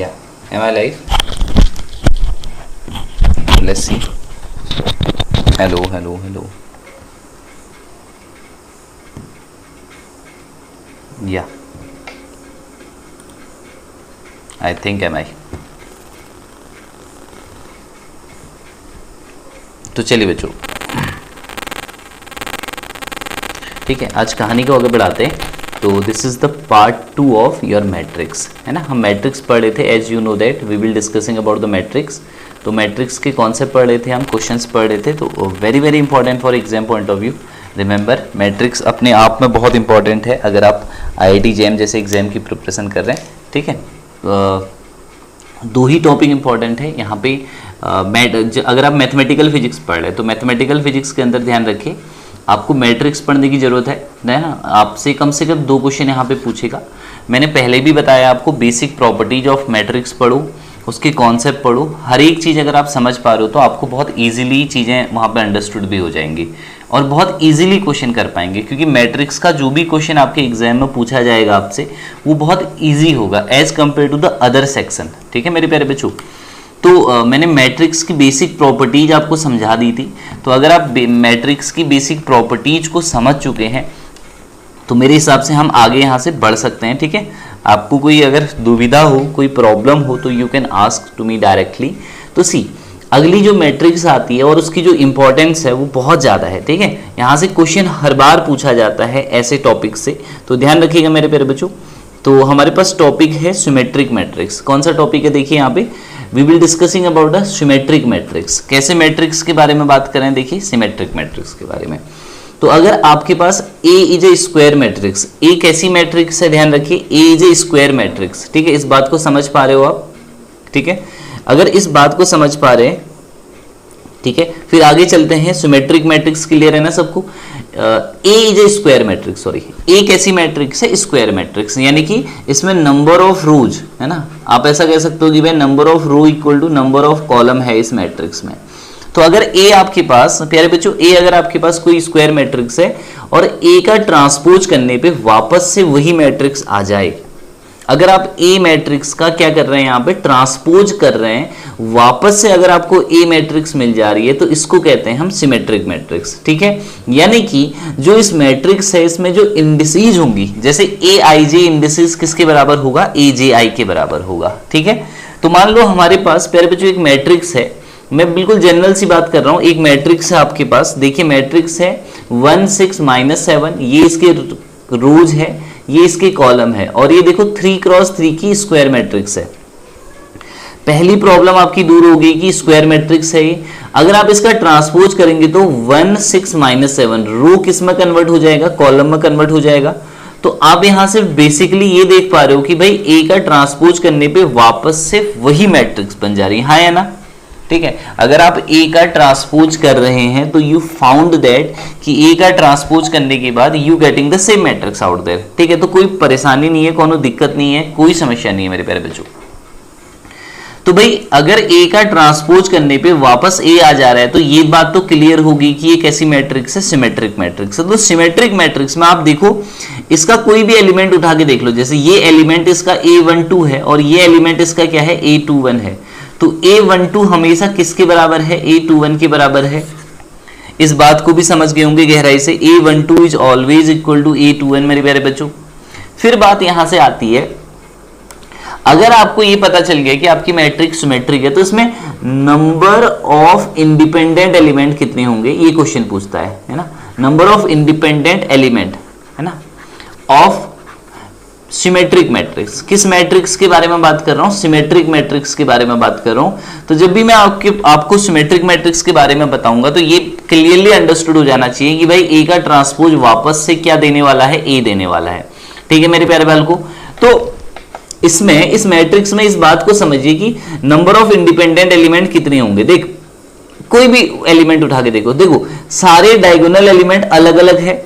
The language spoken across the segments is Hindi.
Yeah. Am I live? Let's see. Hello, hello, hello. Yeah. I think am I. तो चलिए बच्चों, ठीक है, आज कहानी को आगे बढ़ाते हैं। तो this is the part 2 of your matrix, है ना। हम मैट्रिक्स पढ़ रहे थे, as you know that we will discussing about the matrix. तो मैट्रिक्स के कॉन्सेप्ट पढ़ रहे थे, हम क्वेश्चंस पढ़ रहे थे। तो very very important for exam point of view. Remember, matrix अपने आप में बहुत इंपॉर्टेंट है अगर आप IIT JEM जैसे एग्जाम की प्रिपरेशन कर रहे हैं, ठीक है। दो ही टॉपिक इंपॉर्टेंट है यहाँ पे। अगर आप मैथमेटिकल फिजिक्स पढ़ रहे हैं तो मैथमेटिकल फिजिक्स के अंदर ध्यान रखिए, आपको मैट्रिक्स पढ़ने की जरूरत है ना। आपसे कम से कम 2 क्वेश्चन यहाँ पे पूछेगा। मैंने पहले भी बताया आपको, बेसिक प्रॉपर्टीज ऑफ मैट्रिक्स पढ़ो, उसके कॉन्सेप्ट पढ़ो। हर एक चीज़ अगर आप समझ पा रहे हो तो आपको बहुत ईजिली चीज़ें वहाँ पे अंडरस्टूड भी हो जाएंगी और बहुत ईजिली क्वेश्चन कर पाएंगे, क्योंकि मैट्रिक्स का जो भी क्वेश्चन आपके एग्जाम में पूछा जाएगा आपसे, वो बहुत ईजी होगा as compare to the other section, ठीक है मेरे प्यारे बच्चों। तो मैंने मैट्रिक्स की बेसिक प्रॉपर्टीज आपको समझा दी थी। तो अगर आप मैट्रिक्स की बेसिक प्रॉपर्टीज को समझ चुके हैं तो मेरे हिसाब से हम आगे यहाँ से बढ़ सकते हैं, ठीक है। आपको कोई अगर दुविधा हो, कोई प्रॉब्लम हो तो you can ask to me directly. तो सी, अगली जो मैट्रिक्स आती है और उसकी जो इंपॉर्टेंस है वो बहुत ज़्यादा है, ठीक है। यहाँ से क्वेश्चन हर बार पूछा जाता है ऐसे टॉपिक से, तो ध्यान रखिएगा मेरे प्यारे बच्चों। तो हमारे पास टॉपिक है सिमेट्रिक मैट्रिक्स। कौन सा टॉपिक है देखिए यहाँ पे, we will discussing about the symmetric matrix. कैसे मैट्रिक्स के बारे में बात करें, देखिए सिमेट्रिक मैट्रिक्स के बारे में। तो अगर आपके पास A is a square matrix, A कैसी मैट्रिक्स है, ध्यान रखिए, A is a square matrix, ठीक है। इस बात को समझ पा रहे हो आप, ठीक है। अगर इस बात को समझ पा रहे हैं, ठीक है, फिर आगे चलते हैं। सिमेट्रिक मैट्रिक्स क्लियर है ना सबको। A is a square matrix, sorry, A कैसी मैट्रिक्स है, स्क्वायर मैट्रिक्स, यानी कि इसमें नंबर ऑफ रोज है ना। आप ऐसा कह सकते हो कि भाई number of row equal to number of column है इस मैट्रिक्स में। तो अगर A आपके पास, प्यारे बच्चों, A अगर आपके पास कोई स्क्वायर मैट्रिक्स है और A का ट्रांसपोज करने पे वापस से वही मैट्रिक्स आ जाए, अगर आप A मैट्रिक्स का क्या कर रहे हैं, यहाँ पे ट्रांसपोज कर रहे हैं, वापस से अगर आपको A मैट्रिक्स मिल जा रही है तो इसको कहते हैं हम सिमेट्रिक मैट्रिक्स, ठीक है। यानी कि जो इस मैट्रिक्स है इसमें जो इंडिसेज होंगी, जैसे AIJ इंडिसेज किसके बराबर होगा, AJI के बराबर होगा, ठीक है। तो मान लो हमारे पास प्यारे बच्चों एक मैट्रिक्स है, मैं बिल्कुल जनरल सी बात कर रहा हूं। एक मैट्रिक्स है आपके पास, देखिए मैट्रिक्स है 1 6 -7, ये इसके रोज है, ये इसके कॉलम है, और ये देखो 3 क्रॉस 3 की स्क्वायर मैट्रिक्स है। पहली प्रॉब्लम आपकी दूर हो गई कि स्क्वायर मैट्रिक्स है ये। अगर आप इसका ट्रांसपोज करेंगे तो 1 6 -7 रो किस में कन्वर्ट हो जाएगा, कॉलम में कन्वर्ट हो जाएगा। तो आप यहां से बेसिकली ये देख पा रहे हो कि भाई A का ट्रांसपोज करने पे वापस से वही मैट्रिक्स बन जा रही है, हाँ या ना, ठीक है। अगर आप A का ट्रांसपोज कर रहे हैं तो यू फाउंड दैट कि A का ट्रांसपोज करने के बाद you getting the same matrix out there, ठीक है। तो कोई परेशानी नहीं है, कोनो दिक्कत नहीं है, कोई समस्या नहीं है मेरे प्यारे बच्चों। तो भाई अगर A का ट्रांसपोज करने पे वापस A आ जा रहा है तो ये बात तो क्लियर होगी कि ये कैसी मैट्रिक्स है, सिमेट्रिक मैट्रिक्स है। तो सिमेट्रिक मैट्रिक्स में आप देखो, इसका कोई भी एलिमेंट उठा के देख लो, जैसे ये एलिमेंट इसका A12 है और ये एलिमेंट इसका क्या है, A21 है। तो A12 हमेशा किसके बराबर है, A21 के बराबर है। इस बात को भी समझ गए होंगे गहराई से, A12 is always equal to A21 मेरे प्यारे बच्चों। फिर बात यहां से आती है, अगर आपको ये पता चल गया कि आपकी मैट्रिक्स सिमेट्रिक है तो इसमें नंबर ऑफ इंडिपेंडेंट एलिमेंट कितने होंगे, ये क्वेश्चन पूछता है ना। नंबर ऑफ इंडिपेंडेंट एलिमेंट, है ना, ऑफ सिमेट्रिक मैट्रिक्स। किस मैट्रिक्स के बारे में बात कर रहा हूं, सिमेट्रिक मैट्रिक्स के बारे में बात कर रहा हूं। तो जब भी मैं आपको सिमेट्रिक मैट्रिक्स के बारे में बताऊंगा तो ये क्लियरली अंडरस्टूड हो जाना चाहिए कि भाई A का ट्रांसपोज वापस से क्या देने वाला है, A देने वाला है, ठीक है मेरे प्यारे बाल को। तो इसमें, इस मैट्रिक्स में इस बात को समझिए कि नंबर ऑफ इंडिपेंडेंट एलिमेंट कितने होंगे। देख, कोई भी एलिमेंट उठा के देखो सारे डायगोनल एलिमेंट अलग अलग है,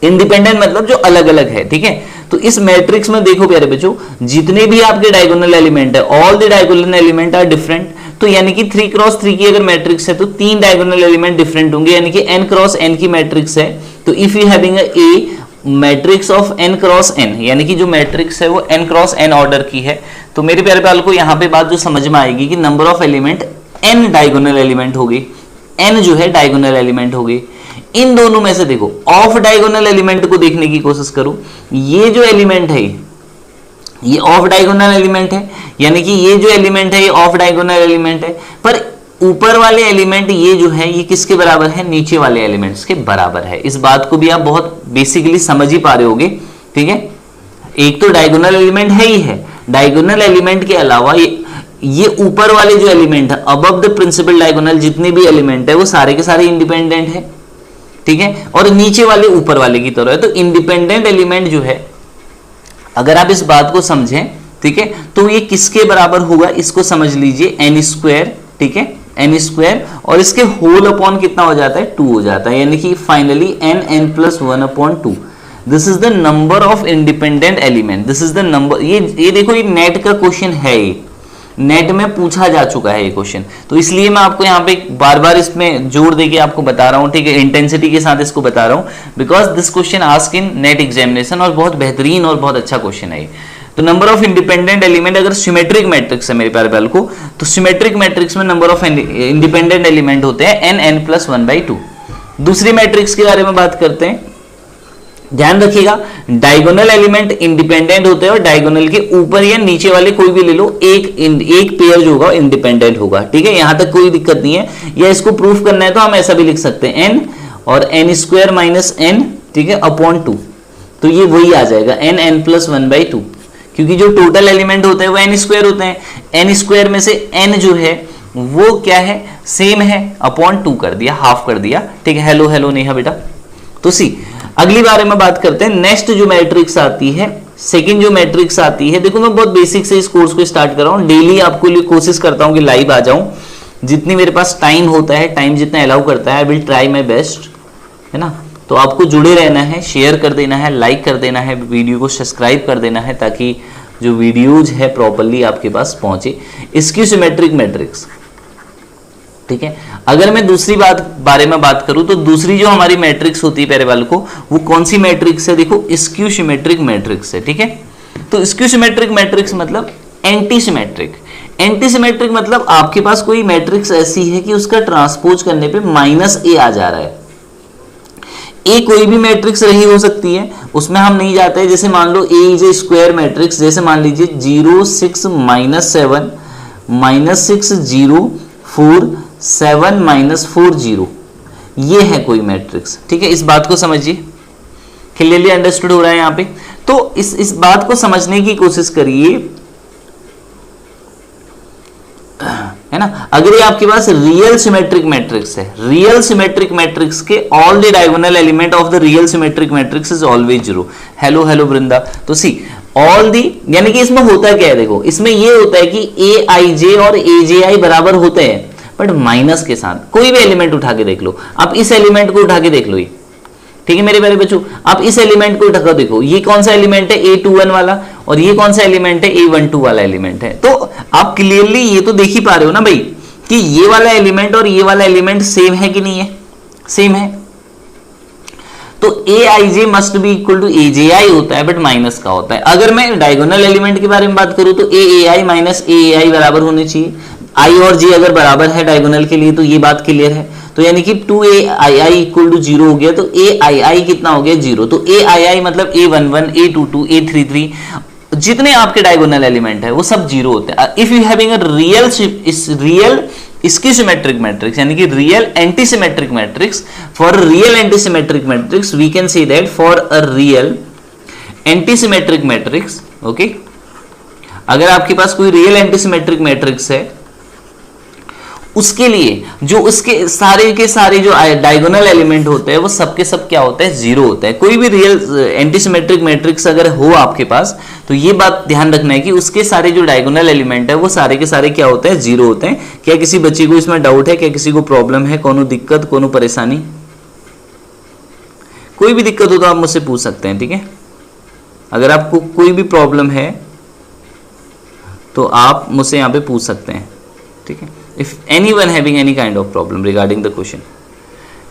इंडिपेंडेंट मतलब जो अलग अलग है, ठीक है। तो इस मैट्रिक्स में देखो प्यारे बच्चों, जितने भी आपके डायगोनल एलिमेंट है, all the diagonal element are different. तो यानी कि 3 क्रॉस 3 की अगर मैट्रिक्स है तो 3 डायगोनल एलिमेंट डिफरेंट होंगे, यानी कि n क्रॉस n की मैट्रिक्स है। तो if you having a matrix of n cross n, यानी कि जो मैट्रिक्स है वो n क्रॉस n ऑर्डर की है, तो मेरे प्यारे पाल को यहाँ पे बात जो समझ में आएगी कि number of element n diagonal element होगी, n जो है डायगोनल एलिमेंट होगी। इन दोनों में से देखो ऑफ डायगोनल एलिमेंट को देखने की कोशिश करो, ये जो एलिमेंट है ये ऑफ डायगोनल एलिमेंट है, यानी कि ये जो एलिमेंट है ये ऑफ डायगोनल एलिमेंट है, पर ऊपर वाले एलिमेंट ये जो है ये किसके बराबर है, नीचे वाले एलिमेंट्स के बराबर है। इस बात को भी आप बहुत बेसिकली समझ ही पा रहे होगे, ठीक है। एक तो डायगोनल एलिमेंट है ही है, डायगोनल एलिमेंट के अलावा ये ऊपर वाले जो एलिमेंट है अबव द प्रिंसिपल डायगोनल जितने भी एलिमेंट है वो सारे के सारे इंडिपेंडेंट है, ठीक है, और नीचे वाले ऊपर वाले की तरह है। तो इंडिपेंडेंट एलिमेंट जो है, अगर आप इस बात को समझें, ठीक है, तो ये किसके बराबर होगा इसको समझ लीजिए, एन स्क्वायर, ठीक है, एन स्क्वायर, और इसके होल अपॉन कितना हो जाता है, 2 हो जाता है, यानी कि finally n plus 1 upon 2। This is the number of independent element, this is the number. ये देखो ये नेट का क्वेश्चन है, ये नेट में पूछा जा चुका है ये क्वेश्चन, तो इसलिए मैं आपको यहाँ पे बार बार इसमें जोर देके आपको बता रहा हूँ, ठीक है, इंटेंसिटी के साथ इसको बता रहा हूँ, because this question ask in net examination, और बहुत बेहतरीन और बहुत अच्छा क्वेश्चन है ये। तो नंबर ऑफ इंडिपेंडेंट एलिमेंट अगर सिमेट्रिक मैट्रिक्स है मेरे प्यारे बाल को, तो सिमेट्रिक मैट्रिक्स में नंबर ऑफ इंडिपेंडेंट एलिमेंट होते हैं n प्लस 1/2। दूसरी मैट्रिक्स के बारे में बात करते हैं, ध्यान रखिएगा, डायगोनल एलिमेंट इंडिपेंडेंट होते हैं और डायगोनल के ऊपर या नीचे वाले कोई भी ले लो, एक पेयर जो होगा इंडिपेंडेंट होगा, ठीक है, यहां तक कोई दिक्कत नहीं है। या इसको प्रूफ करना है तो हम ऐसा भी लिख सकते हैं, n और n स्क्वायर माइनस n, ठीक है, अपॉन 2, तो ये वही आ जाएगा n प्लस 1/2, क्योंकि जो टोटल एलिमेंट होते हैं वो n स्क्वायर होते हैं, n स्क्वायर में से n जो है वो क्या है, सेम है, अपॉन 2 कर दिया, हाफ कर दिया, ठीक है। हेलो हेलो नेहा बेटा। तो सी अगली बारे में बात करते हैं, नेक्स्ट जो मैट्रिक्स आती है, सेकंड जो मैट्रिक्स आती है, देखो मैं बहुत बेसिक से इस कोर्स को स्टार्ट कर रहा हूं, डेली आपको लिए कोशिश करता हूं कि लाइव आ जाऊं, जितनी मेरे पास टाइम होता है, टाइम जितना अलाउ करता है, I will try my best, है ना। तो आपको जुड़े रहना है, शेयर कर देना है, लाइक कर देना है, वीडियो को सब्सक्राइब कर देना है, ताकि जो वीडियोज है प्रॉपर्ली आपके पास पहुंचे। स्क्यू सिमेट्रिक मैट्रिक्स, ठीक है। अगर मैं दूसरी बारे में बात करूं तो दूसरी जो हमारी मैट्रिक्स होती है प्यारे वालों को, वो कौन सी मैट्रिक्स है, देखो स्क्यू सिमेट्रिक मैट्रिक्स है, ठीक है। तो स्क्यू सिमेट्रिक मैट्रिक्स मतलब एंटी सिमेट्रिक, एंटी सिमेट्रिक मतलब आपके पास कोई मैट्रिक्स ऐसी है कि उसका ट्रांसपोज करने पे -a आ जा रहा है। ए कोई भी मैट्रिक्स रही हो सकती है, उसमें हम नहीं जाते, जैसे मान लो ए इज ए स्क्वायर मैट्रिक्स, जैसे मान लीजिए 0 6 -7 -6 0 4 7 -4 0, ये है कोई मैट्रिक्स, ठीक है। इस बात को समझिए, क्लियरली अंडरस्टूड हो रहा है यहाँ पे। तो इस बात को समझने की कोशिश करिए, है ना। अगर ये आपके पास रियल सिमेट्रिक मैट्रिक्स है, रियल सिमेट्रिक मैट्रिक्स के all the diagonal element of the real symmetric matrix is always 0। Hello hello Vrinda. तो सी ऑल दी, यानी कि इसमें होता क्या है, देखो इसमें ये होता है कि aij और aj बराबर होते हैं, बट माइनस के साथ। कोई भी एलिमेंट उठा के देख लो, आप इस एलिमेंट को उठा के देख लो, ये ठीक है मेरे प्यारे बच्चों, आप इस एलिमेंट को उठा कर देखो, ये कौन सा एलिमेंट है, a21 वाला, और ये कौन सा एलिमेंट है, a12 वाला एलिमेंट है। तो आप क्लियरली ये तो देख ही पा रहे हो ना भाई कि ये वाला एलिमेंट और ये वाला एलिमेंट सेम है कि नहीं है, सेम है। तो aij must be equal to aji होता है, बट माइनस का होता है। अगर मैं डायगोनल एलिमेंट के बारे में बात करूं तो aai माइनस aai बराबर होने चाहिए, i और j अगर बराबर है डायगोनल के लिए तो ये बात क्लियर है। तो यानी कि 2aii इक्वल टू 0 हो गया, तो aii कितना हो गया, 0। तो aii मतलब a11 a22 a33 जितने आपके डायगोनल एलिमेंट है वो सब 0 होते हैं। If you having a real skew symmetric matrix, यानी कि real anti symmetric matrix, for real anti symmetric matrix we can say that for a real anti symmetric matrix, okay, अगर आपके पास कोई रियल एंटी सिमेट्रिक मैट्रिक्स है, उसके लिए जो उसके सारे के सारे जो डायगोनल एलिमेंट होते हैं वो सबके सब क्या होते हैं, 0 होते हैं। कोई भी रियल एंटीसिमेट्रिक मैट्रिक्स अगर हो आपके पास तो ये बात ध्यान रखना है कि उसके सारे जो डायगोनल एलिमेंट है वो सारे के सारे क्या होते हैं, 0 होते हैं। क्या किसी बच्चे को इसमें डाउट है, क्या किसी को प्रॉब्लम है, कोनो दिक्कत, कोनो परेशानी? कोई भी दिक्कत हो तो आप मुझसे पूछ सकते हैं, ठीक है। अगर आपको कोई भी प्रॉब्लम है तो आप मुझसे यहाँ पे पूछ सकते हैं, ठीक है। If anyone having any kind of problem regarding the question,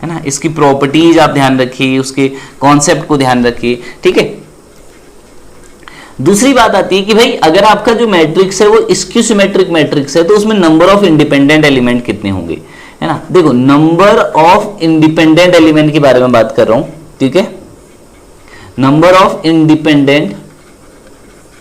है ना, इसकी प्रॉपर्टीज आप ध्यान रखिए, उसके कॉन्सेप्ट को ध्यान रखिए, ठीक है। दूसरी बात आती है कि भाई अगर आपका जो मैट्रिक्स है वो स्क्यू सिमेट्रिक मैट्रिक्स है तो उसमें नंबर ऑफ इंडिपेंडेंट एलिमेंट कितने होंगे, है ना। देखो नंबर ऑफ इंडिपेंडेंट एलिमेंट के बारे में बात कर रहा हूं, ठीक है। नंबर ऑफ इंडिपेंडेंट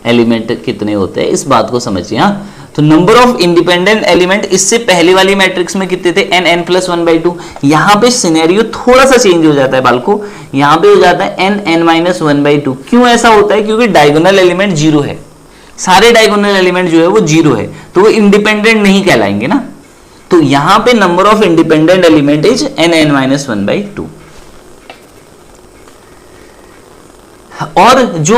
एलिमेंट कितने होते हैं इस बात को समझिए। हाँ, तो नंबर ऑफ इंडिपेंडेंट एलिमेंट इससे पहले वाली मैट्रिक्स में कितने थे, n प्लस 1/2। यहां पे सिनेरियो थोड़ा सा चेंज हो जाता है बालको, यहां पे हो जाता है n माइनस 1/2। क्यों ऐसा होता है, क्योंकि डायगोनल एलिमेंट जीरो है, सारे डायगोनल एलिमेंट जो है वो जीरो है, तो वो इंडिपेंडेंट नहीं कहलाएंगे ना। तो यहां पे number of independent element is n minus 1/2। और जो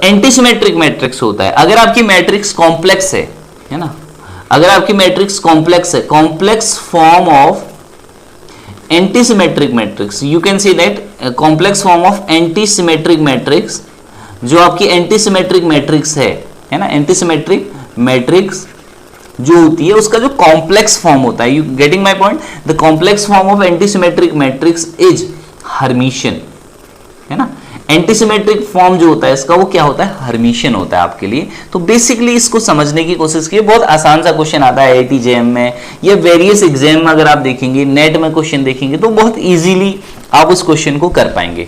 एंटीसिमेट्रिक मैट्रिक्स होता है, अगर आपकी मैट्रिक्स कॉम्प्लेक्स है ना, अगर आपकी मैट्रिक्स कॉम्प्लेक्स है, complex form of antisymmetric matrix, you can see that complex form of antisymmetric matrix, जो आपकी एंटीसिमेट्रिक मैट्रिक्स है ना, एंटीसिमेट्रिक मैट्रिक्स जो होती है उसका जो कॉम्प्लेक्स फॉर्म होता है, you getting my point, the complex form of antisymmetric matrix is Hermitian, है ना। एंटीसिमेट्रिक फॉर्म जो होता है इसका वो क्या होता है, हर्मिशियन होता है आपके लिए। तो बेसिकली इसको समझने की कोशिश कीजिए, बहुत आसान सा क्वेश्चन आता है आईआईटी जेएम में या वेरियस एग्जाम में, अगर आप देखेंगे नेट में क्वेश्चन देखेंगे तो बहुत इजीली आप उस क्वेश्चन को कर पाएंगे,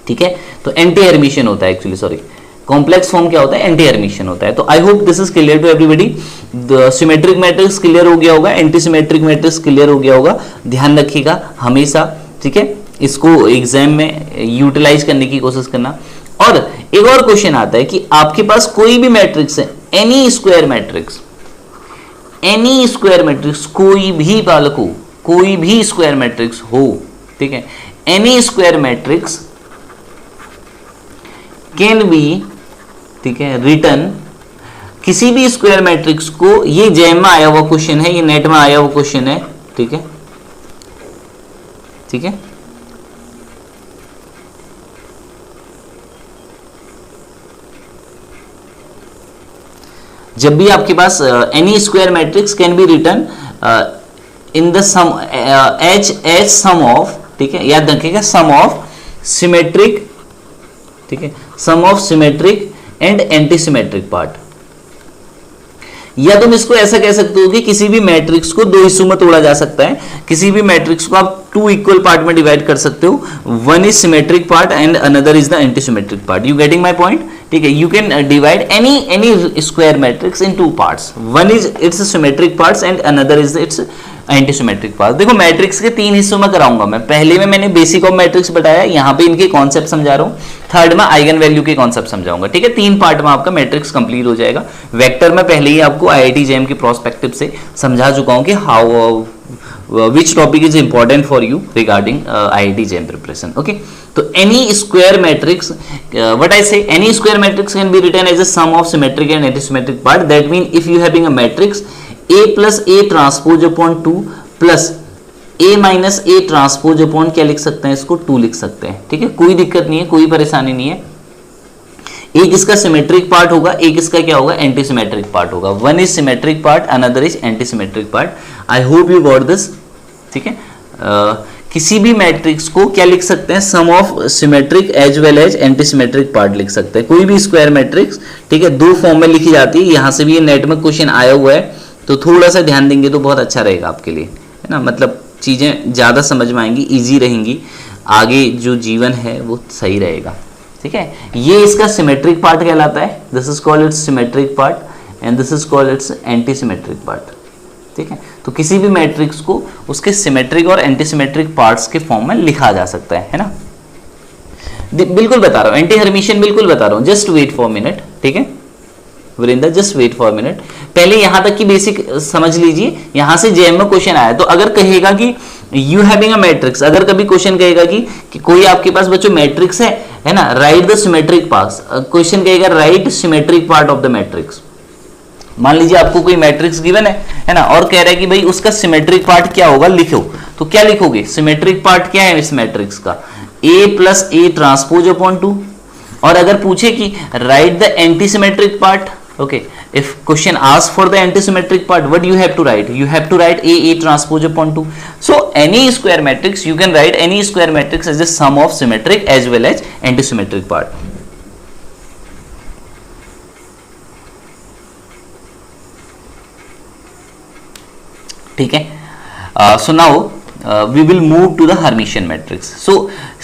ठीक है। तो एंटी हर्मिशियन होता है एक्चुअली, सॉरी, कॉम्प्लेक्स फॉर्म क्या होता है, एंटी हर्मिशियन होता है। तो I hope this is clear to everybody. The symmetric matrix clear हो गया होगा, एंटीसिमेट्रिक मैट्रिक्स क्लियर हो गया होगा, ध्यान रखिएगा हमेशा, ठीक है। इसको एग्जाम में यूटिलाइज करने की कोशिश करना। और एक और क्वेश्चन आता है कि आपके पास कोई भी मैट्रिक्स है, any square matrix, any square matrix, कोई भी बालको, कोई भी स्क्वायर मैट्रिक्स हो, ठीक है, any square matrix can B, ठीक है, रिटर्न, किसी भी स्क्वायर मैट्रिक्स को, ये जेएम में आया हुआ क्वेश्चन है, ये नेट में आया हुआ क्वेश्चन है, ठीक है, ठीक है। जब भी आपके पास any square matrix can be written in the sum H sum of, ठीक है, याद रखिएगा, सम ऑफ सिमेट्रिक, ठीक है, sum of symmetric and antisymmetric part. या तुम इसको ऐसा कह सकते हो कि किसी भी मैट्रिक्स को दो हिस्सों में तोड़ा जा सकता है, किसी भी मैट्रिक्स को आप टू इक्वल पार्ट में डिवाइड कर सकते हो, one is symmetric part and another is the antisymmetric part. You getting my point, ठीक है। You can divide any square matrix in two parts, one is it's symmetric parts and another is it's antisymmetric part. देखो मैट्रिक्स के तीन हिस्सों में कराऊंगा मैं, पहले में मैंने बेसिक ऑफ मैट्रिक्स बताया, यहाँ पे इनके कॉन्सेप्ट समझा रहा हूँ, थर्ड में आइगन वैल्यू के कॉन्सेप्ट समझाऊंगा, ठीक है। तीन पार्ट में आपका मैट्रिक्स कंप्लीट हो जाएगा। वेक्टर में पहले ही आपको आईआईटी जेएम के प्रोस्पेक्टिव से समझा चुका हूँ कि how which topic is important for you regarding IIT JEM preparation, okay. So any square matrix, what I say, any square matrix can be written as a sum of symmetric and antisymmetric part. That means if you having a matrix A plus A transpose upon 2 plus A minus A transpose upon, क्या लिख सकते हैं इसको, 2 लिख सकते हैं, ठीक है। कोई दिक्कत नहीं है, कोई परेशानी नहीं है। एक इसका सिमेट्रिक पार्ट होगा, एक इसका क्या होगा, एंटी सिमेट्रिक पार्ट होगा। One is symmetric part, another is anti symmetric part. I hope you got this, ठीक है। किसी भी मैट्रिक्स को क्या लिख सकते हैं, sum of symmetric as well as anti symmetric part लिख सकते हैं। कोई भी स्क्वायर मैट्रिक्स, ठीक है, दो फॉर्म में लिखी जाती है। यहां से भी ये नेट में क्वेश्चन आया हुआ है, तो थोड़ा सा ध्यान देंगे तो बहुत अच्छा रहेगा आपके लिए, है ना। मतलब चीजें ज्यादा समझ में आएंगी, ईजी रहेंगी, आगे जो जीवन है वो सही रहेगा, ठीक है। ये इसका सिमेट्रिक पार्ट कहलाता है, this is called its symmetric part and this is called its anti symmetric part, ठीक है। तो किसी भी मैट्रिक्स को उसके सिमेट्रिक और एंटी सिमेट्रिक पार्ट्स के फॉर्म में लिखा जा सकता है ना। बिल्कुल बता रहा हूं, एंटी हर्मिशियन बिल्कुल बता रहा हूं, जस्ट वेट फॉर मिनट, ठीक है Virendra, just wait for minute. पहले यहां तक की बेसिक समझ लीजिए, यहां से जेएम में क्वेश्चन आया तो अगर कहेगा कि यू हैविंग अ मैट्रिक्स, अगर कभी क्वेश्चन कहेगा कि कोई आपके पास बच्चों मैट्रिक्स है ना, write the symmetric parts, question कहेगा write symmetric part of the matrix. मान लीजिए आपको कोई मैट्रिक्स गिवन है ना, और कह रहा है कि भाई उसका सिमेट्रिक पार्ट क्या होगा, लिखो, तो क्या लिखोगे, सिमेट्रिक पार्ट क्या है इस मैट्रिक्स का, A plus A transpose upon 2। और अगर पूछे कि right the anti symmetric part, Okay, if question asks for the antisymmetric part, what you have to write? You have to write A transpose upon 2. So any square matrix, you can write any square matrix as a sum of symmetric as well as antisymmetric part. ठीक है. So now we will move to the Hermitian matrix. So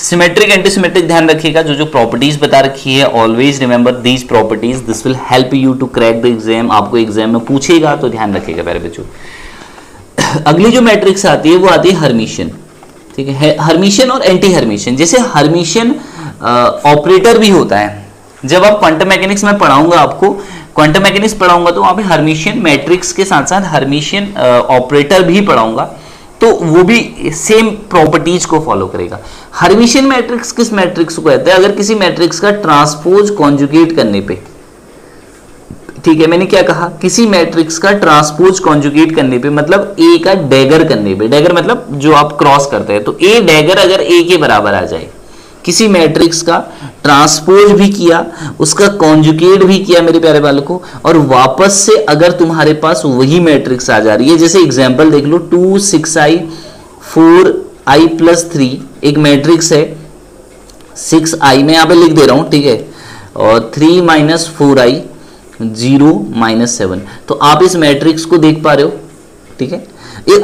symmetric antisymmetric ध्यान रखिएगा, जो जो प्रॉपर्टीज बता रखी है, always remember these properties, this will help you to crack the exam. आपको एग्जाम में पूछेगा तो ध्यान रखिएगा प्यारे बच्चों. अगली जो मैट्रिक्स आती है वो आती है हर्मिशियन. ठीक है, हर्मिशियन और एंटी हर्मिशियन. जैसे हर्मिशियन ऑपरेटर भी होता है, जब आप क्वांटम मैकेनिक्स में पढ़ाऊंगा, आपको क्वांटम मैकेनिक्स पढ़ाऊंगा तो वहां पे हर्मिशियन मैट्रिक्स के साथ साथ हर्मिशियन ऑपरेटर भी पढ़ाऊंगा, तो वो भी सेम प्रॉपर्टीज को फॉलो करेगा. हर्मिशियन मैट्रिक्स किस मैट्रिक्स को कहते हैं? अगर किसी मैट्रिक्स का ट्रांसपोज कॉन्जुगेट करने पे, ठीक है, मैंने क्या कहा, किसी मैट्रिक्स का ट्रांसपोज कॉन्जुगेट करने पे, मतलब ए का डैगर करने पे, डैगर मतलब जो आप क्रॉस करते हैं, तो ए डैगर अगर ए के बराबर आ जाए, किसी मैट्रिक्स का ट्रांसपोज भी किया, उसका कॉन्जुगेट भी किया मेरे प्यारे बालकों को, और वापस से अगर तुम्हारे पास वही मैट्रिक्स आ जा रही है, जैसे एग्जांपल देख लो, 2 6i 4i + 3 एक मैट्रिक्स है, 6i मैं यहां पे लिख दे रहा हूं, ठीक है, और 3 - 4i 0 - 7. तो आप इस मैट्रिक्स को देख पा रहे हो, ठीक है.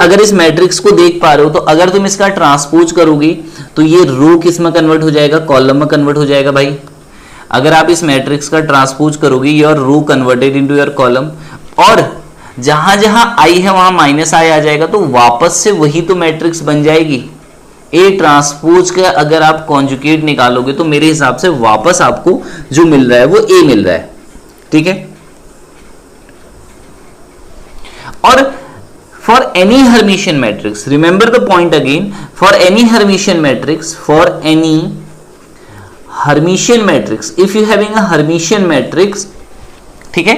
अगर इस मैट्रिक्स को देख पा रहे हो, तो अगर तुम इसका ट्रांसपोज करोगे तो ये रो किस में कन्वर्ट हो जाएगा? कॉलम में कन्वर्ट हो जाएगा भाई. अगर आप इस मैट्रिक्स का ट्रांसपोज करोगे, your row converted into your column, और जहां जहां आई है वहां -i आ जाएगा, तो वापस से वही तो मैट्रिक्स बन जाएगी. ए ट्रांसपोज का अगर आप कॉन्जुगेट निकालोगे तो मेरे हिसाब से वापस आपको जो मिल रहा है वो ए मिल रहा है. ठीक है. और for any Hermitian matrix, remember the point again, for any Hermitian matrix, if you having a Hermitian matrix, ठीक है,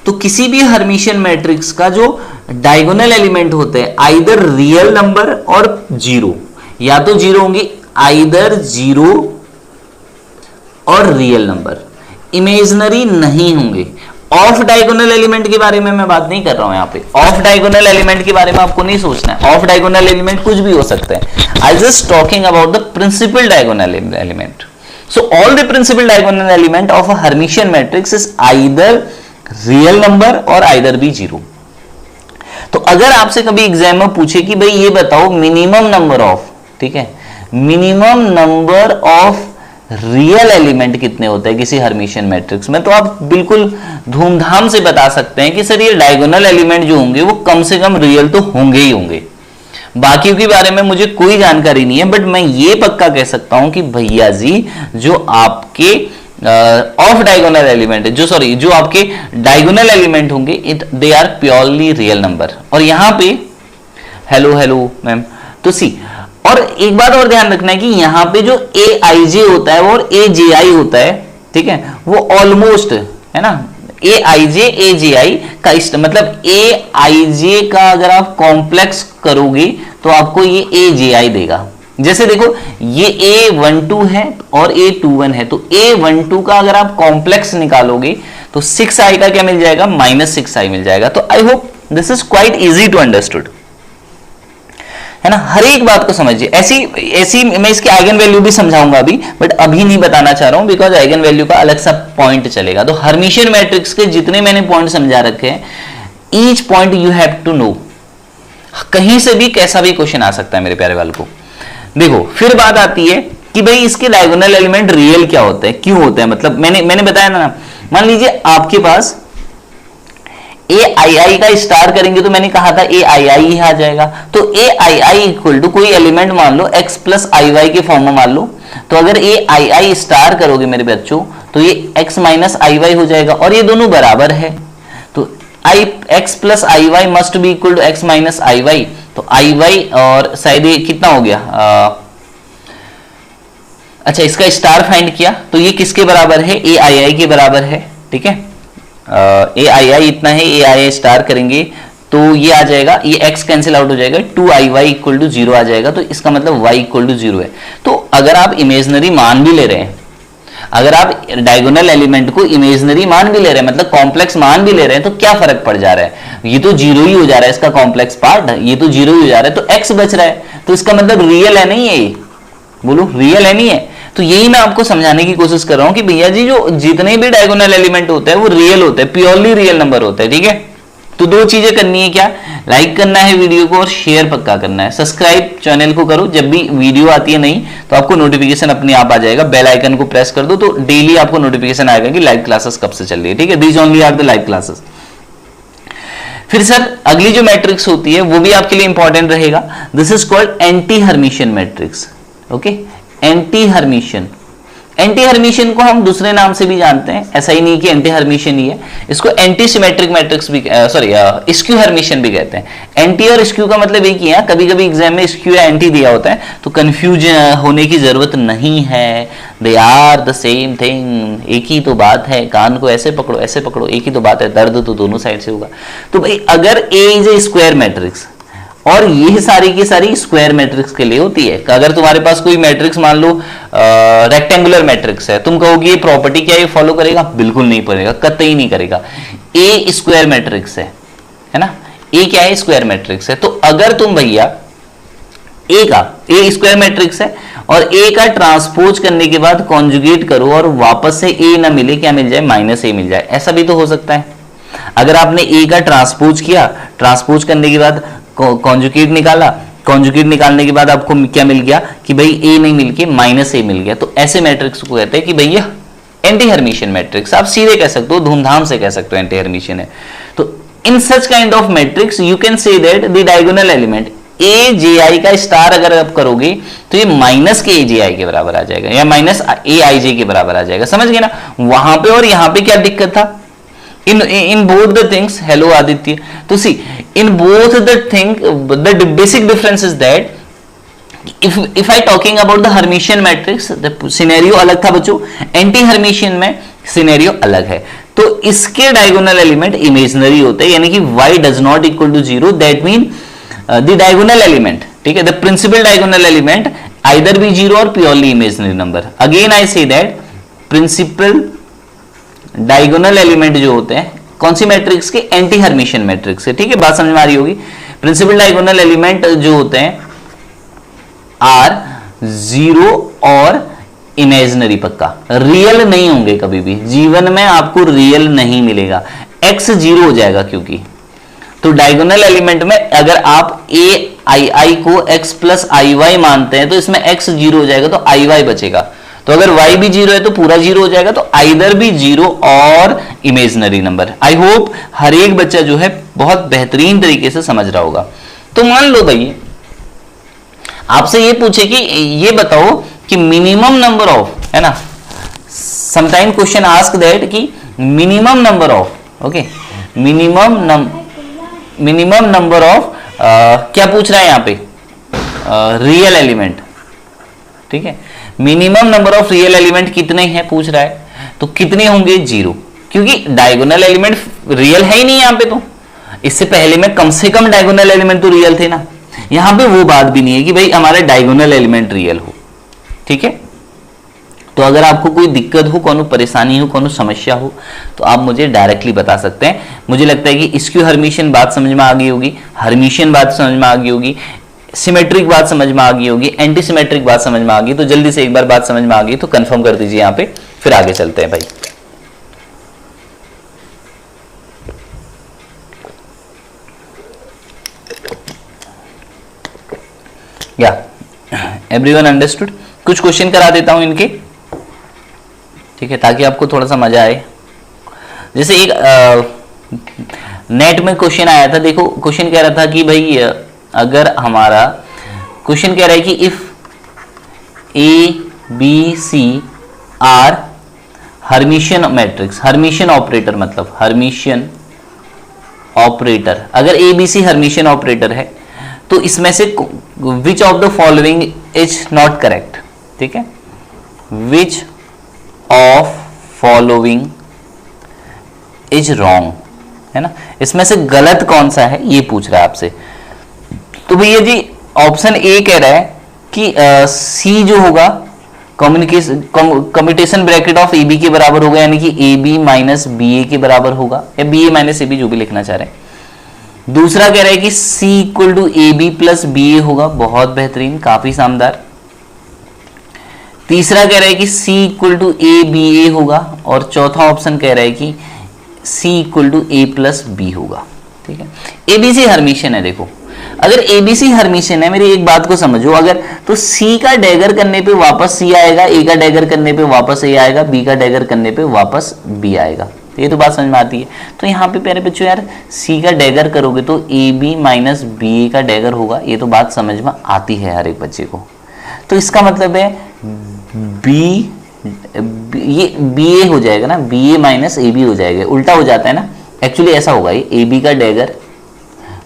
तो किसी भी Hermitian matrix का जो डायगोनल एलिमेंट होते हैं, आइदर रियल नंबर और जीरो, या तो जीरो होंगे, आइदर जीरो और रियल नंबर, इमेजिनरी नहीं होंगे. ऑफ डायगोनल एलिमेंट के बारे में मैं बात नहीं कर रहा हूं यहां पे. ऑफ डायगोनल एलिमेंट के बारे में आपको नहीं सोचना है. ऑफ डायगोनल एलिमेंट कुछ भी हो सकते हैं. I just talking about the principal diagonal element. So all the principal diagonal element of a Hermitian matrix is either real number और आइदर भी जीरो. तो अगर आपसे कभी एग्जाम में पूछे कि भाई ये बताओ मिनिमम नंबर ऑफ, ठीक है, minimum number of real element कितने होते हैं किसी हर्मिशियन मैट्रिक्स में, तो आप बिल्कुल धूमधाम से बता सकते हैं कि सर ये डायगोनल एलिमेंट जो होंगे वो कम से कम रियल तो होंगे ही होंगे. बाकी के बारे में मुझे कोई जानकारी नहीं है, बट मैं ये पक्का कह सकता हूं कि भैया जी जो आपके ऑफ डायगोनल एलिमेंट जो आपके डायगोनल एलिमेंट होंगे, they are purely real number. और यहां पे हेलो मैम, तो सी, और एक बात और ध्यान रखना है कि यहां पे जो aij होता है और aji होता है, ठीक है, वो ऑलमोस्ट है ना, aij aji का मतलब aij का अगर आप कॉम्प्लेक्स करोगे तो आपको ये aji देगा. जैसे देखो ये a12 है और a21 है, तो a12 का अगर आप कॉम्प्लेक्स निकालोगे तो 6i का क्या मिल जाएगा? -6i मिल जाएगा. तो I hope this is quite easy to understood, है ना. हर एक बात को समझिए. ऐसी मैं इसकी आइगन वैल्यू भी समझाऊंगा अभी, बट अभी नहीं बताना चाह रहा हूं बिकॉज आइगन वैल्यू का अलग सा पॉइंट चलेगा. तो हर्मिशियन मैट्रिक्स के जितने मैंने पॉइंट समझा रखे हैं, each point you have to know. कहीं से भी कैसा भी क्वेश्चन आ सकता है मेरे प्यारे वालों को. देखो फिर बात आती है कि भाई इसके डायगोनल एलिमेंट रियल क्या होते हैं, क्यों होते हैं. मतलब मैंने बताया ना, मान लीजिए आपके पास ai का स्टार करेंगे तो मैंने कहा था ai ही आ जाएगा. तो ai इक्वल टू कोई एलिमेंट मान लो x + iy के फॉर्म में मान लो, तो अगर ai स्टार करोगे मेरे बच्चों तो ये x - iy हो जाएगा, और ये दोनों बराबर है, तो x + iy must be equal to x - iy. तो iy और शायद ये कितना हो गया, अच्छा इसका स्टार फाइंड किया तो ये किसके बराबर है? aii के बराबर है. ठीक है, aii इतना है, aii स्टार करेंगे तो ये आ जाएगा, ये x कैंसिल आउट हो जाएगा, 2iy = 0 आ जाएगा. तो इसका मतलब y = 0 है. तो अगर आप इमेजिनरी मान भी ले रहे हैं, अगर आप डायगोनल एलिमेंट को इमेजिनरी मान भी ले रहे हैं, मतलब कॉम्प्लेक्स मान भी ले रहे हैं, तो क्या फर्क पड़ जा रहा है, ये तो जीरो ही हो जा रहा है, इसका कॉम्प्लेक्स पार्ट ये तो जीरो ही हो जा रहा है, तो एक्स बच रहा है, तो इसका मतलब रियल है नहीं है, ये बोलो रियल है नहीं है। तो यही मैं आपको समझाने की कोशिश कर रहा हूं कि भैया जी जो जितने भी डायगोनल एलिमेंट होते हैं वो रियल होते हैं, प्योरली रियल नंबर होते हैं, ठीक है। तो दो चीजें करनी है, क्या, लाइक करना है वीडियो को और शेयर पक्का करना है, सब्सक्राइब चैनल को करो, जब भी वीडियो आती है नहीं तो आपको नोटिफिकेशन अपने आप आ जाएगा, बेल आइकन को प्रेस कर दो तो डेली आपको नोटिफिकेशन आएगा कि लाइव क्लासेस कब से चल रही है, ठीक है। These only are the live classes. फिर सर अगली जो मैट्रिक्स होती है वो भी आपके लिए इंपॉर्टेंट रहेगा, this is called anti Hermitian matrix, okay. Anti Hermitian, anti Hermitian को हम दूसरे नाम से भी जानते हैं, ऐसा ही नहीं कि एंटी हर्मिशियन ही है, इसको एंटी सिमेट्रिक मैट्रिक्स भी सॉरी स्क्यू हर्मिशियन भी कहते हैं। एंटी और स्क्यू का मतलब एक ही है, कभी कभी एग्जाम में स्क्यू या एंटी दिया होता है तो कंफ्यूज होने की जरूरत नहीं है, they are the same thing, एक ही तो बात है, कान को ऐसे पकड़ो एक ही तो बात है, दर्द तो दोनों साइड से होगा। तो भाई अगर ए इज ए स्क्वायर मैट्रिक्स और ये सारी की सारी स्क्वायर मैट्रिक्स के लिए होती है, अगर तुम्हारे पास कोई मैट्रिक्स मान लो रेक्टेंगुलर मैट्रिक्स है, तुम कहोगे ये प्रॉपर्टी क्या ये फॉलो करेगा, बिल्कुल नहीं करेगा, कतई नहीं करेगा। ए स्क्वायर मैट्रिक्स है ना, ए क्या है, स्क्वायर मैट्रिक्स है। तो अगर तुम भैया ए स्क्वायर मैट्रिक्स है और ए का ट्रांसपोज करने के बाद कॉन्जुगेट करो और वापस से ए ना मिले, क्या मिल जाए, माइनस ए मिल जाए, ऐसा भी तो हो सकता है। अगर आपने ए का ट्रांसपोज किया, ट्रांसपोज करने के बाद कॉन्जुगेट निकाला, कॉन्जुगेट निकालने के बाद आपको क्या मिल गया कि भाई ए नहीं मिल के माइनस ए मिल गया, तो ऐसे मैट्रिक्स को कहते हैं कि भैया एंटी हर्मिशियन मैट्रिक्स। आप सीधे कह सकते हो, धूमधाम से कह सकते हो एंटी हर्मिशियन है। तो in such kind of matrix you can say that the diagonal element A J I का स्टार अगर आप करोगे तो ये माइनस के ए जे आई के बराबर आ जाएगा या माइनस ए आई जे के बराबर आ जाएगा, समझ गए ना। वहां पे और यहां पे क्या दिक्कत था, in both the things, hello Aditya, तो see in both the thing the basic difference is that if I talking about the Hermitian matrix the scenario अलग था बच्चों, एंटी हर्मिशियन में सिनेरियो अलग है। तो इसके डायगोनल एलिमेंट इमेजिनरी होते हैं, यानी कि y does not equal to 0, that mean the diagonal element, ठीक है, the principal diagonal element either be 0 or purely imaginary number। again I say that principal diagonal element जो होते हैं कौन सी मैट्रिक्स के, एंटी हर्मिशियन मैट्रिक्स से, ठीक है, बात समझ में आ रही होगी। प्रिंसिपल डायगोनल एलिमेंट जो होते हैं आर 0 और इमेजिनरी, पक्का रियल नहीं होंगे कभी भी, जीवन में आपको रियल नहीं मिलेगा, एक्स 0 हो जाएगा क्योंकि। तो डायगोनल एलिमेंट में अगर आप ए आई आई को x प्लस आई वाई मानते हैं तो इसमें x 0 हो जाएगा तो आई वाई बचेगा, तो अगर y भी 0 है तो पूरा 0 हो जाएगा, तो आइदर भी 0 और इमेजिनरी नंबर। आई होप हर एक बच्चा जो है बहुत बेहतरीन तरीके से समझ रहा होगा। तो मान लो भाई आपसे ये पूछे कि ये बताओ कि मिनिमम नंबर ऑफ, है ना, समटाइम क्वेश्चन आस्क दैट कि minimum number of, okay, minimum number of क्या पूछ रहा है यहाँ पे, रियल एलिमेंट, ठीक है, minimum number of real element कितने हैं पूछ रहा है, तो कितने होंगे, 0, क्योंकि डायगोनल एलिमेंट रियल है ही नहीं यहाँ पे। तो इससे पहले में कम से कम डायगोनल एलिमेंट तो रियल थे ना, यहाँ पे वो बात भी नहीं है कि भाई हमारा डायगोनल एलिमेंट रियल हो, ठीक है। तो अगर आपको कोई दिक्कत हो, कोनो परेशानी हो, कोनो समस्या हो, तो आप मुझे डायरेक्टली बता सकते हैं। मुझे लगता है कि स्क्यू हर्मिशियन बात समझ में आ गई होगी, हर्मिशियन बात समझ में आ गई होगी, सिमेट्रिक बात समझ में आ गई होगी, एंटी सिमेट्रिक बात समझ में आ गई। तो जल्दी से एक बार बात समझ में आ गई तो कंफर्म कर दीजिए यहाँ पे, फिर आगे चलते हैं भाई। या एवरीवन अंडरस्टूड? कुछ क्वेश्चन करा देता हूं इनके, ठीक है, ताकि आपको थोड़ा सा मजा आए। जैसे एक नेट में क्वेश्चन आया था, देखो क्वेश्चन कह रहा था कि भाई अगर हमारा क्वेश्चन कह रहा है कि if A B C are Hermitian matrix, Hermitian operator मतलब हर्मिशियन ऑपरेटर, अगर A B C Hermitian operator है तो इसमें से which of the following is not correct, ठीक है, which of following is wrong, है ना, इसमें से गलत कौन सा है ये पूछ रहा है आपसे। तो भैया जी ऑप्शन ए कह रहा है कि सी जो होगा commutation bracket of A B के बराबर होगा, यानी कि A B minus B A के बराबर होगा, या B A minus A B, जो भी लिखना चाह रहे हैं। दूसरा कह रहा है कि C equal to A B plus B A होगा, बहुत बेहतरीन, काफी शानदार। तीसरा कह रहा है कि C equal to A B A होगा, और चौथा ऑप्शन कह रहा है कि C equal to A plus B होगा। ठीक है, एबीसी हर्मिशियन है। देखो, अगर एबीसी हर्मिशियन है, मेरी एक बात को समझो, अगर तो सी का डैगर करने पे वापस सी आएगा, ए का डैगर करने पे वापस ए आएगा, बी का डैगर करने पे वापस बी आएगा। ये तो बात समझ में आती है। तो यहाँ पे प्यारे बच्चों यार, सी का डैगर करोगे तो ए बी माइनस बी ए का डैगर होगा, ये तो बात समझ में आती है हर एक बच्चे को। तो इसका मतलब है बी, ये बी ए हो जाएगा ना, B A minus A B हो जाएगा, उल्टा हो जाता है ना, एक्चुअली ऐसा होगा, ये ए बी का डैगर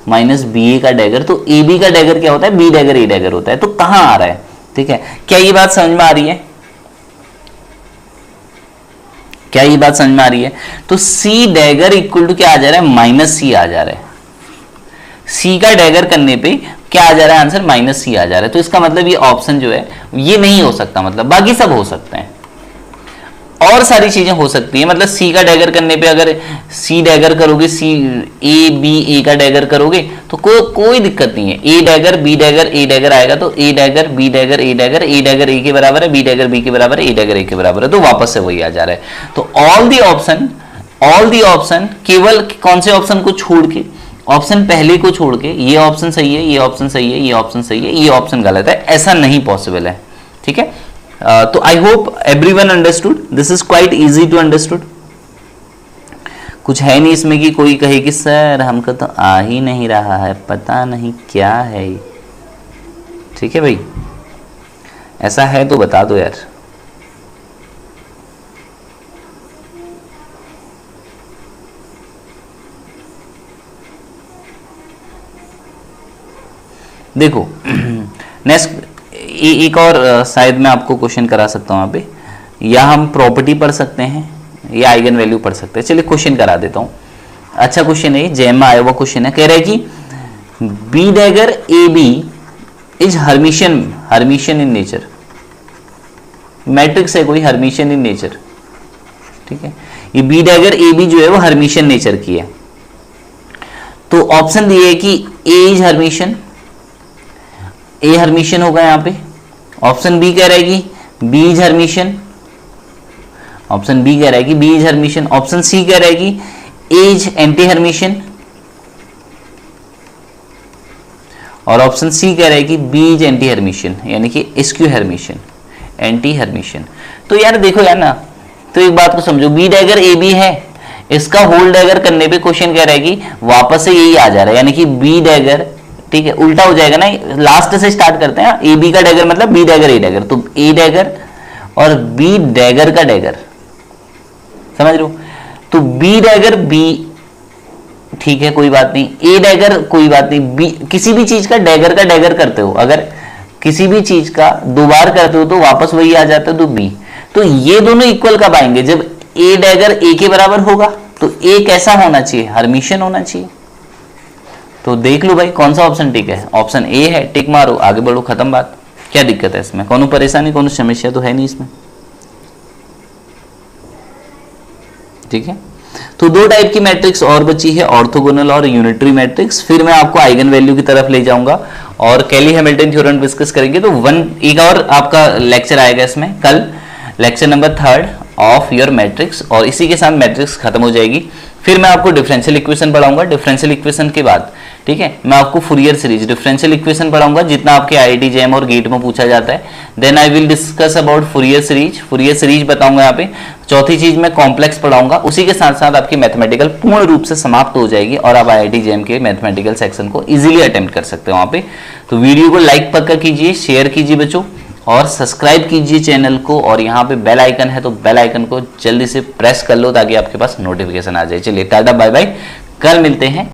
माइनस बी ए का डैगर, तो ए बी का डैगर क्या होता है, बी डैगर ए डैगर होता है। तो कहां आ रहा है, ठीक है, क्या ये बात समझ में आ रही है, क्या ये बात समझ में आ रही है? तो सी डैगर इक्वल टू क्या आ जा रहा है, माइनस सी आ जा रहा है। सी का डैगर करने पे क्या आ जा रहा है आंसर, माइनस सी आ जा रहा है। तो इसका मतलब ये ऑप्शन जो है ये नहीं हो सकता, मतलब बाकी सब हो सकते हैं, और सारी चीजें हो सकती है। मतलब सी का डैगर करने पे अगर सी डैगर करोगे, सी ए बी ए का डैगर करोगे तो कोई दिक्कत नहीं है, ए डैगर बी डैगर ए डैगर आएगा, तो ए डैगर बी डैगर ए डैगर, ए डैगर ए के बराबर है, बी डैगर बी के बराबर है, ए डैगर ए के बराबर है, तो वापस से वही आ जा रहा है। तो ऑल दी ऑप्शन केवल कौन से ऑप्शन को छोड़ के, ऑप्शन पहले को छोड़ के, ये ऑप्शन सही है, ये ऑप्शन सही है, ये ऑप्शन सही है, ये ऑप्शन गलत है, ऐसा नहीं पॉसिबल है। ठीक है, तो I hope everyone understood, this is quite easy to understood. कुछ है नहीं इसमें कि कोई कहे कि सर हमको तो आ ही नहीं रहा है, पता नहीं क्या है। ठीक है भाई, ऐसा है तो बता दो यार। देखो नेक्स्ट एक और शायद मैं आपको क्वेश्चन करा सकता हूं यहाँ पे, या हम प्रॉपर्टी पढ़ सकते हैं या आइगन वैल्यू पढ़ सकते हैं। चलिए क्वेश्चन करा देता हूं, अच्छा क्वेश्चन है, जेम में आया हुआ क्वेश्चन है। कह रहा है कि B dagger A B is Hermitian in nature, matrix है कोई, हर्मिशियन इन नेचर। ठीक है, ये बी डैगर ए बी जो है वो हर्मिशियन नेचर की है। तो ऑप्शन दिए है कि A is Hermitian, A Hermitian होगा यहाँ पे। ऑप्शन बी कह रहा है कि B is Hermitian, option B कह रहा है कि B is Hermitian. Option C कह रहा है कि ए इज एंटी हर्मिशियन, और ऑप्शन सी कह रहा है कि बी इज एंटी हर्मिशियन, यानी कि स्क्यू हर्मिशियन, एंटी हर्मिशियन। तो यार देखो यार ना, तो एक बात को समझो, बी डैगर ए बी है, इसका होल डैगर करने पे क्वेश्चन कह रहा है कि वापस से यही आ जा रहा है, यानी कि बी डैगर, ठीक है, उल्टा हो जाएगा ना, लास्ट से स्टार्ट करते हैं। ए बी का डैगर मतलब बी डैगर ए डैगर, तो ए डैगर और बी डैगर का डैगर, समझ रहे हो? तो बी डैगर बी, ठीक है कोई बात नहीं, ए डैगर कोई बात नहीं, बी किसी भी चीज का डैगर करते हो, अगर किसी भी चीज का दो बार करते हो तो वापस वही आ जाता है, तो बी। तो ये दोनों इक्वल कब आएंगे, जब ए डैगर ए के बराबर होगा। तो ए कैसा होना चाहिए, हर्मिशियन होना चाहिए। तो देख लो भाई कौन सा ऑप्शन ठीक है, ऑप्शन ए है, टिक मारो, आगे बढ़ो, खत्म बात। क्या दिक्कत है इसमें, कोनो परेशानी, कोनो समस्या तो है नहीं इसमें। ठीक है, तो दो टाइप की मैट्रिक्स और बची है, ऑर्थोगोनल और यूनिटरी मैट्रिक्स। फिर मैं आपको आइगन वैल्यू की तरफ ले जाऊंगा और कैली हैमिल्टन थ्योरम डिस्कस करेंगे। तो एक और आपका लेक्चर आएगा इसमें कल, lecture number 3 of your matrix, और इसी के साथ मैट्रिक्स खत्म हो जाएगी। फिर मैं आपको डिफरेंशियल इक्वेशन पढ़ाऊंगा, डिफरेंशियल इक्वेशन के बाद, ठीक है, मैं आपको फूरियर सीरीज, डिफरेंशियल इक्वेशन पढ़ाऊंगा जितना आपके आईआईटी जेएम और गेट में पूछा जाता है। Then I will discuss about Fourier series बताऊंगा यहाँ पे। चौथी चीज मैं कॉम्प्लेक्स पढ़ाऊंगा, उसी के साथ साथ आपकी मैथमेटिकल पूर्ण रूप से समाप्त हो जाएगी और आप आईआईटी जेएम के मैथमेटिकल सेक्शन को इजीली अटेम्प्ट कर सकते हो वहाँ पे। तो वीडियो को लाइक पक्का कीजिए, शेयर कीजिए बच्चों, और सब्सक्राइब कीजिए चैनल को, और यहाँ पे बेल आइकन है तो बेल आइकन को जल्दी से प्रेस कर लो ताकि आपके पास नोटिफिकेशन आ जाए। चलिए टाटा बाय बाय, कल मिलते हैं।